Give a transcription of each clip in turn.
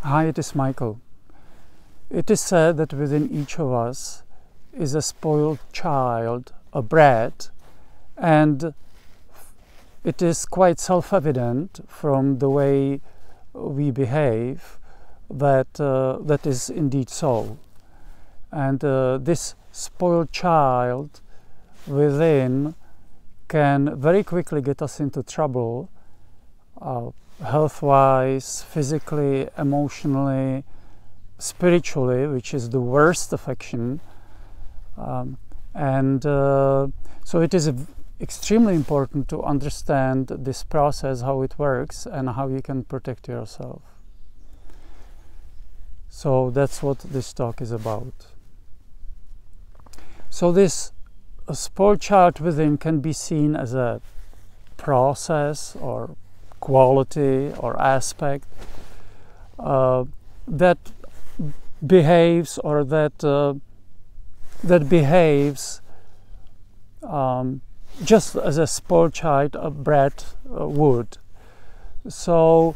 Hi, it is Michael. It is said that within each of us is a spoiled child, a brat, and it is quite self-evident from the way we behave that that is indeed so. And this spoiled child within can very quickly get us into trouble, health-wise, physically, emotionally, spiritually, which is the worst affection. So it is extremely important to understand this process, how it works, and how you can protect yourself. So that's what this talk is about. So this spoiled child within can be seen as a process or quality or aspect that behaves or that behaves just as a spoiled child, a brat would. So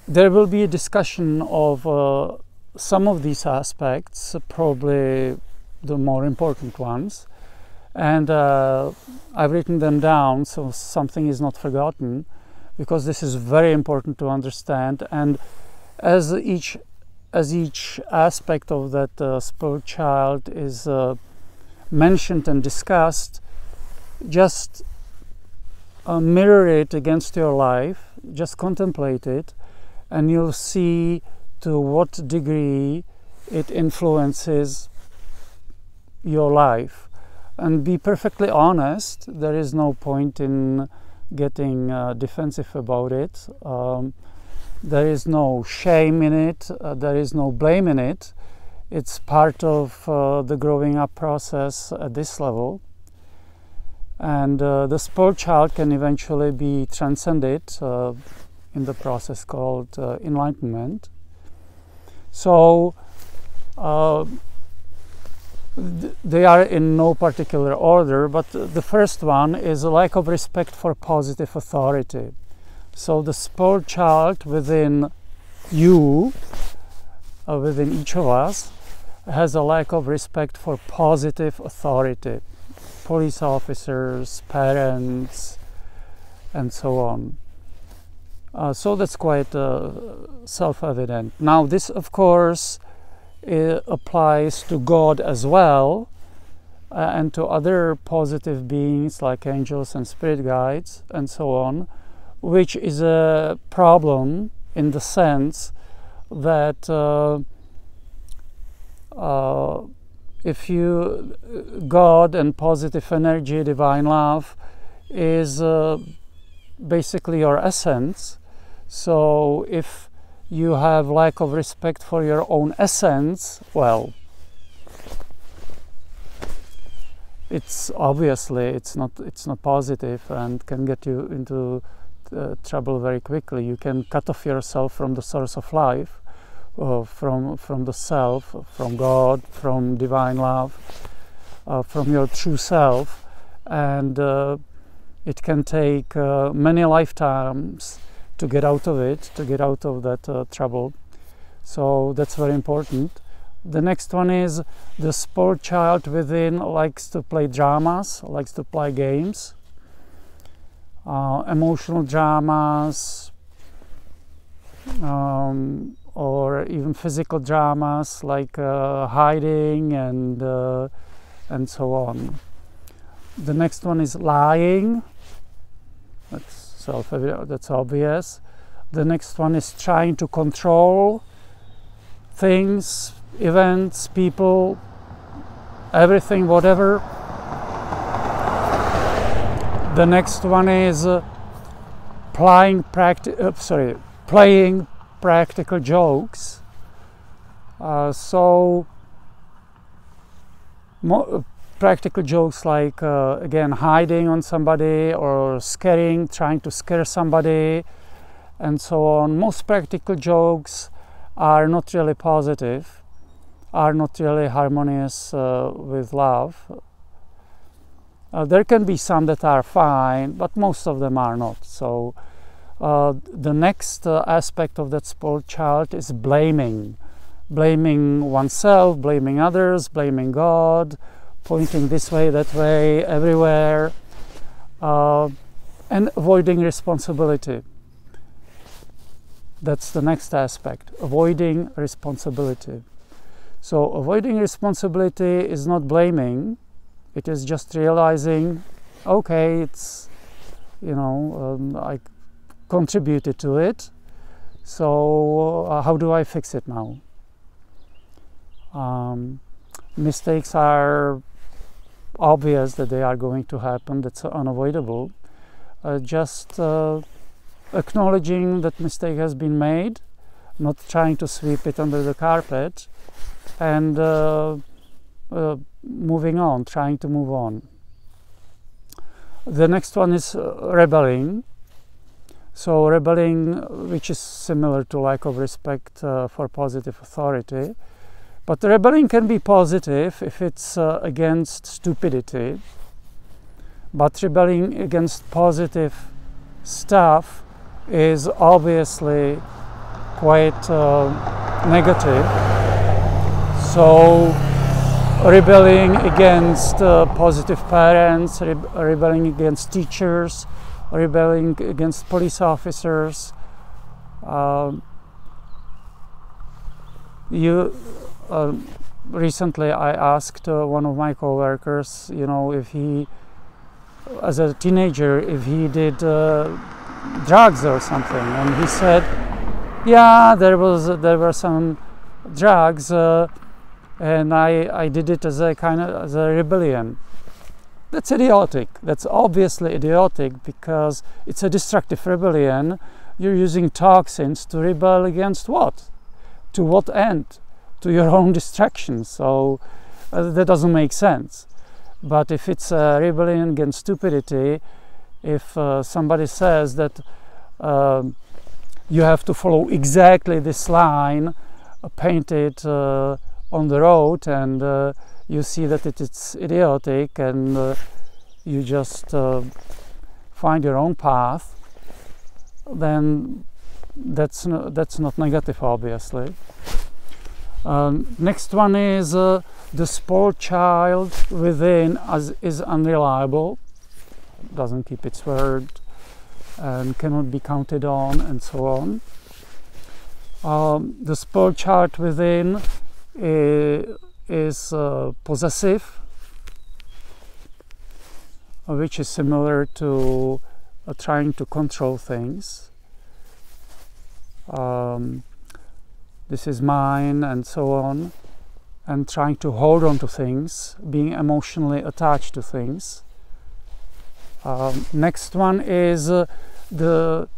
there will be a discussion of some of these aspects, probably the more important ones, and I've written them down so something is not forgotten, because this is very important to understand. And as each aspect of that spoiled child is mentioned and discussed, just mirror it against your life, just contemplate it, and you'll see to what degree it influences your life. And be perfectly honest, there is no point in getting defensive about it. There is no shame in it, there is no blame in it. It's part of the growing up process at this level. And the spoiled child can eventually be transcended in the process called enlightenment. So they are in no particular order, but the first one is a lack of respect for positive authority. So the spoiled child within you, within each of us, has a lack of respect for positive authority. Police officers, parents, and so on. So that's quite self-evident. Now this, of course, applies to God as well, and to other positive beings like angels and spirit guides and so on, which is a problem in the sense that if you, God and positive energy, divine love, is basically your essence. So if you have lack of respect for your own essence, well, it's obviously it's not positive and can get you into trouble very quickly. You can cut off yourself from the source of life, from the self, from God, from divine love, from your true self, and it can take many lifetimes to get out of it, to get out of that trouble. So that's very important. The next one is the spoiled child within likes to play dramas, likes to play games, emotional dramas, or even physical dramas like hiding and so on. The next one is lying. That's obvious. The next one is trying to control things, events, people, everything, whatever. The next one is playing practical jokes. Practical jokes like, again, hiding on somebody or trying to scare somebody, and so on. Most practical jokes are not really positive, are not really harmonious with love. There can be some that are fine, but most of them are not. So The next aspect of that spoiled child is blaming oneself, blaming others, blaming God, pointing this way, that way, everywhere, and avoiding responsibility. That's the next aspect, avoiding responsibility. So avoiding responsibility is not blaming, it is just realizing, okay, it's, I contributed to it, so how do I fix it now? Mistakes are obvious that they are going to happen, that's unavoidable. Just acknowledging that mistake has been made, not trying to sweep it under the carpet, and moving on, trying to move on. The next one is rebelling. So rebelling, which is similar to lack of respect for positive authority. But rebelling can be positive if it's against stupidity. But rebelling against positive stuff is obviously quite negative. So rebelling against positive parents, rebelling against teachers, rebelling against police officers. Recently I asked one of my co-workers, if he, as a teenager, if he did drugs or something, and he said, yeah, there were some drugs, and I did it as a rebellion. That's idiotic. That's obviously idiotic, because it's a destructive rebellion. You're using toxins to rebel against what? To what end? To your own destruction. So that doesn't make sense. But if it's a rebellion against stupidity, if somebody says that you have to follow exactly this line painted on the road, and you see that it's idiotic, and you just find your own path, then that's not negative, obviously. Next one is the spoiled child within is unreliable, doesn't keep its word, and cannot be counted on, and so on. The spoiled child within is possessive, which is similar to trying to control things. This is mine, and so on, and trying to hold on to things, being emotionally attached to things. Next one is the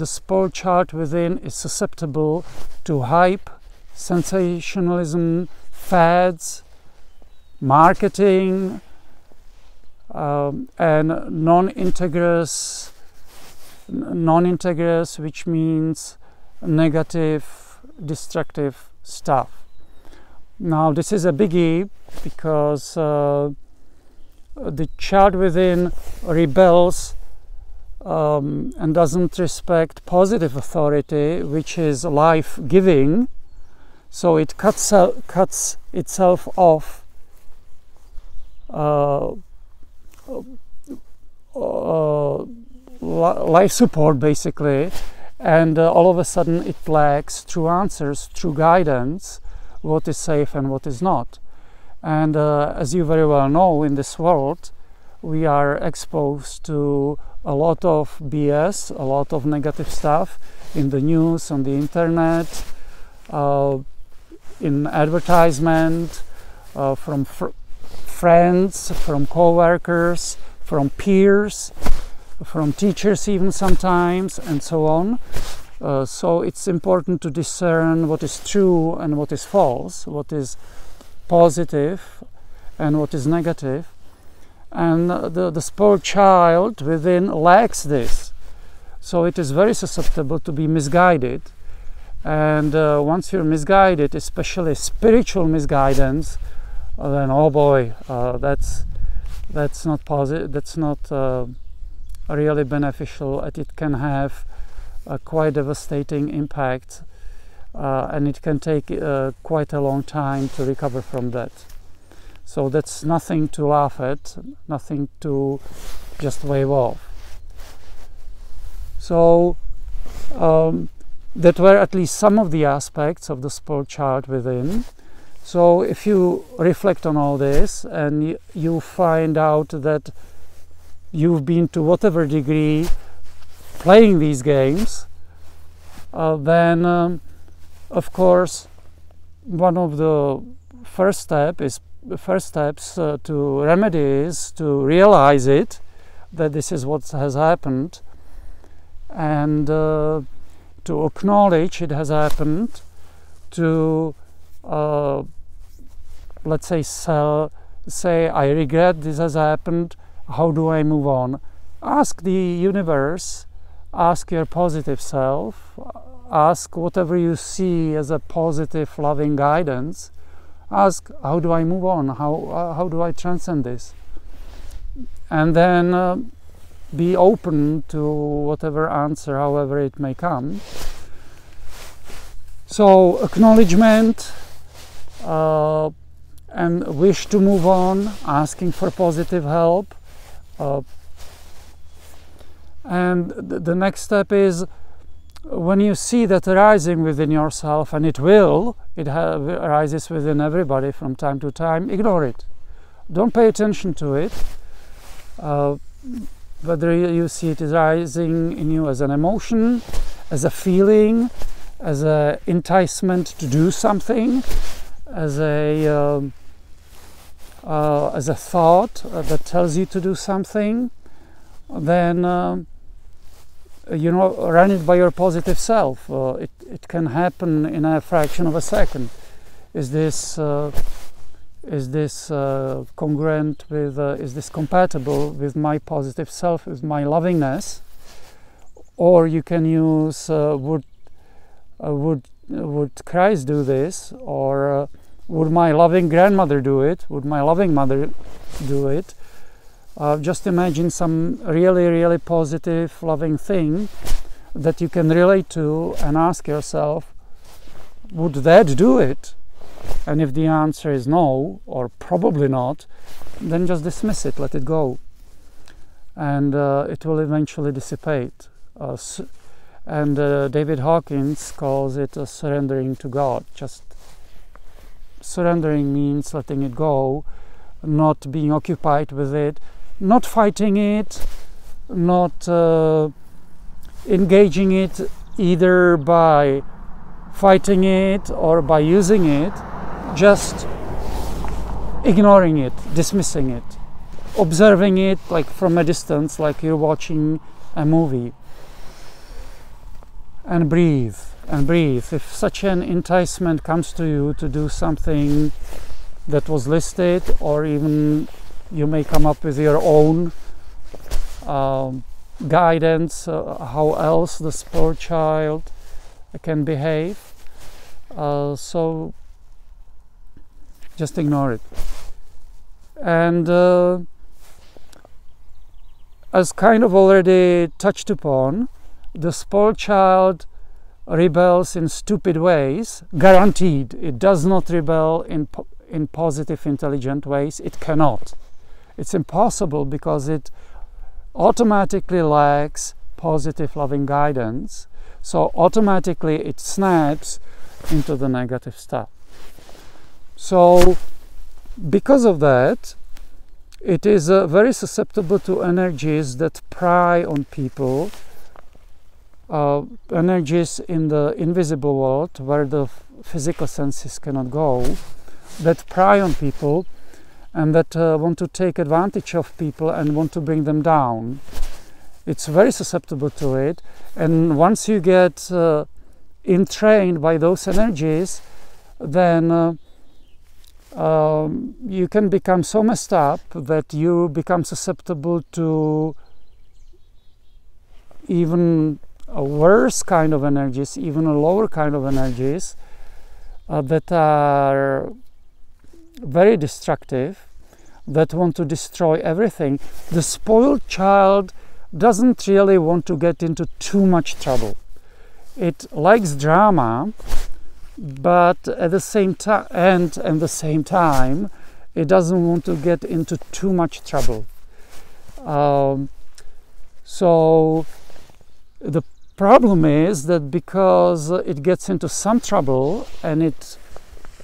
spoiled child within is susceptible to hype, sensationalism, fads, marketing, and non-integrous, which means negative, destructive stuff. Now this is a biggie, because the child within rebels and doesn't respect positive authority, which is life-giving, so it cuts itself off life support, basically, and all of a sudden it lacks true answers, true guidance, what is safe and what is not. And as you very well know, in this world we are exposed to a lot of BS, a lot of negative stuff in the news, on the internet, in advertisement, from friends, from co-workers, from peers, from teachers even sometimes, and so on. So it's important to discern what is true and what is false, what is positive and what is negative. And the spoiled child within lacks this. So it is very susceptible to be misguided. And once you're misguided, especially spiritual misguidance, then oh boy, that's not positive, that's not really beneficial, and it can have a quite devastating impact, and it can take quite a long time to recover from that. So that's nothing to laugh at, nothing to just wave off. So that were at least some of the aspects of the spoiled child within. So if you reflect on all this and you find out that you've been to whatever degree playing these games, then of course one of the first steps to remedy is to realize it, that this is what has happened, and to acknowledge it has happened, to let's say I regret this has happened, how do I move on? Ask the universe, ask your positive self, ask whatever you see as a positive, loving guidance. Ask, how do I move on? How do I transcend this? And then be open to whatever answer, however it may come. So acknowledgement and wish to move on, asking for positive help. And the next step is, when you see that arising within yourself, and it arises within everybody from time to time, ignore it. Don't pay attention to it. Whether you see it rising in you as an emotion, as a feeling, as an enticement to do something, as a thought that tells you to do something, then run it by your positive self. It can happen in a fraction of a second. Is this congruent with? Is this compatible with my positive self, with my lovingness? Or you can use would Christ do this? Or would my loving grandmother do it? Would my loving mother do it? Just imagine some really, really positive, loving thing that you can relate to and ask yourself, would that do it? And if the answer is no, or probably not, then just dismiss it, let it go. And it will eventually dissipate. And David Hawkins calls it a surrendering to God. Just surrendering means letting it go, not being occupied with it, not fighting it, not engaging it either by fighting it or by using it, just ignoring it, dismissing it, observing it like from a distance, like you're watching a movie. And breathe, and breathe. If such an enticement comes to you to do something that was listed, or even you may come up with your own guidance, how else the spoiled child can behave, so just ignore it. And as kind of already touched upon, the spoiled child rebels in stupid ways, guaranteed. It does not rebel in positive, intelligent ways. It cannot. It's impossible, because it automatically lacks positive, loving guidance. So automatically it snaps into the negative stuff. So because of that, it is very susceptible to energies that pry on people, energies in the invisible world where the physical senses cannot go, that pry on people and that want to take advantage of people and want to bring them down. It's very susceptible to it, and once you get entrained by those energies, then you can become so messed up that you become susceptible to even a worse kind of energies, even a lower kind of energies that are very destructive, that want to destroy everything. The spoiled child doesn't really want to get into too much trouble. it likes drama, but at the same time, and at the same time, it doesn't want to get into too much trouble. So the problem is that because it gets into some trouble and it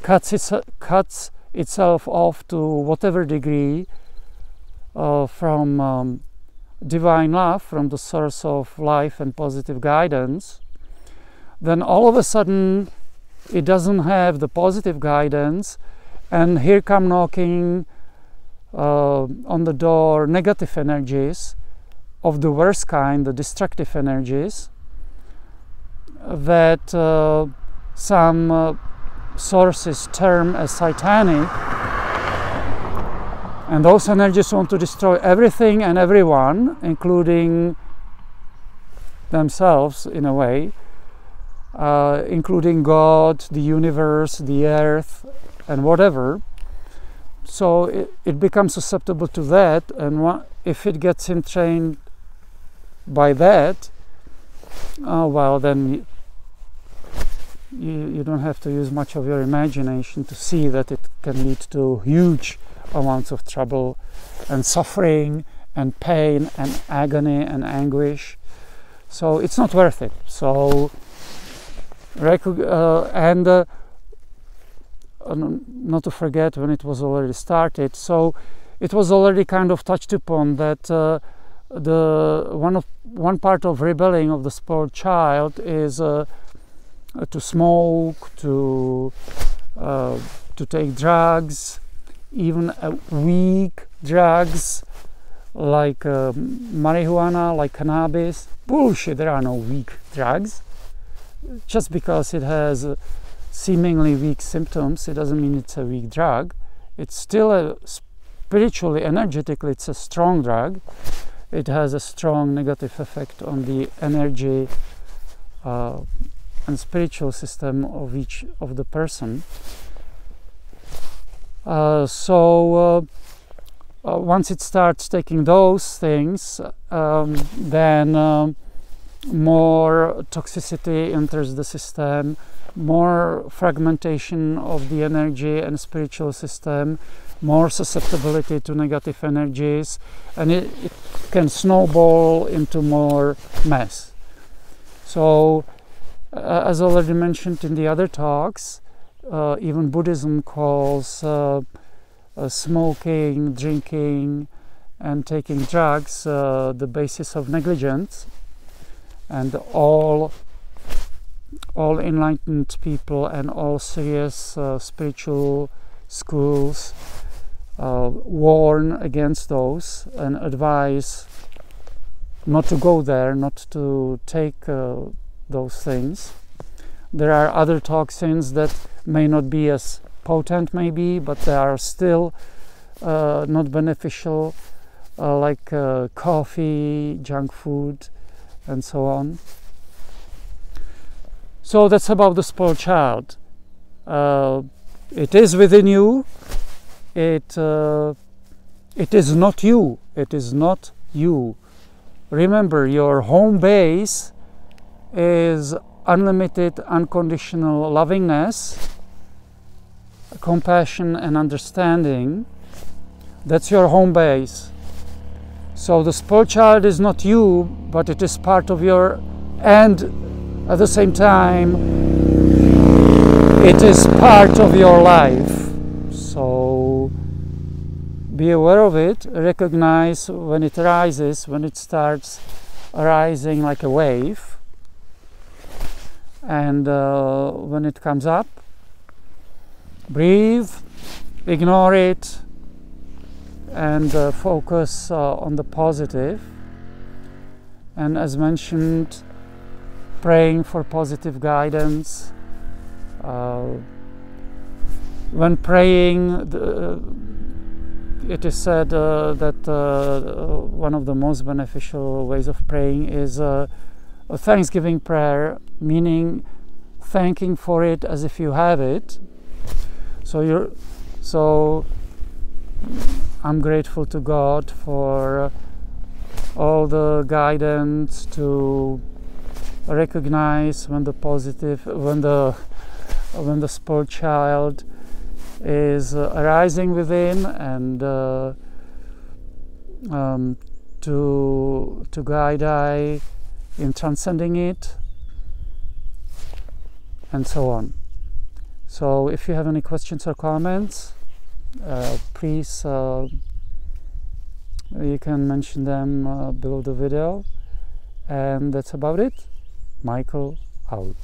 cuts itself off to whatever degree from divine love, from the source of life and positive guidance, then all of a sudden it doesn't have the positive guidance, and here come knocking on the door negative energies of the worst kind, the destructive energies that some sources term as satanic, and those energies want to destroy everything and everyone, including themselves in a way, including God, the universe, the earth, and whatever. So it becomes susceptible to that, and if it gets entrained by that, well, then you don't have to use much of your imagination to see that it can lead to huge amounts of trouble and suffering and pain and agony and anguish. So it's not worth it. So not to forget when it was already started. So it was already kind of touched upon that one part of rebelling of the spoiled child is to smoke, to take drugs, even weak drugs like marijuana, like cannabis. Bullshit! There are no weak drugs. Just because it has seemingly weak symptoms, it doesn't mean it's a weak drug. It's still spiritually, energetically, it's a strong drug. It has a strong negative effect on the energy and spiritual system of each of the person. So once it starts taking those things, then more toxicity enters the system, more fragmentation of the energy and spiritual system, more susceptibility to negative energies, and it can snowball into more mess. So as already mentioned in the other talks, even Buddhism calls smoking, drinking, and taking drugs the basis of negligence, and all enlightened people and all serious spiritual schools warn against those and advise not to go there, not to take those things. There are other toxins that may not be as potent maybe, but they are still not beneficial, like coffee, junk food, and so on. So that's about the spoiled child. It is within you. It is not you. It is not you. Remember, your home base is unlimited, unconditional lovingness, compassion, and understanding. That's your home base. So the spoiled child is not you, but it is part of your, and at the same time, it is part of your life. So be aware of it, recognize when it arises, when it starts arising like a wave, and when it comes up, breathe, ignore it, and focus on the positive. And as mentioned, praying for positive guidance. When praying, it is said that one of the most beneficial ways of praying is a thanksgiving prayer, meaning thanking for it as if you have it. So I'm grateful to God for all the guidance to recognize when the positive, when the sport child is arising within, and to guide I in transcending it, and so on. So if you have any questions or comments, please you can mention them below the video. And that's about it. Michael out.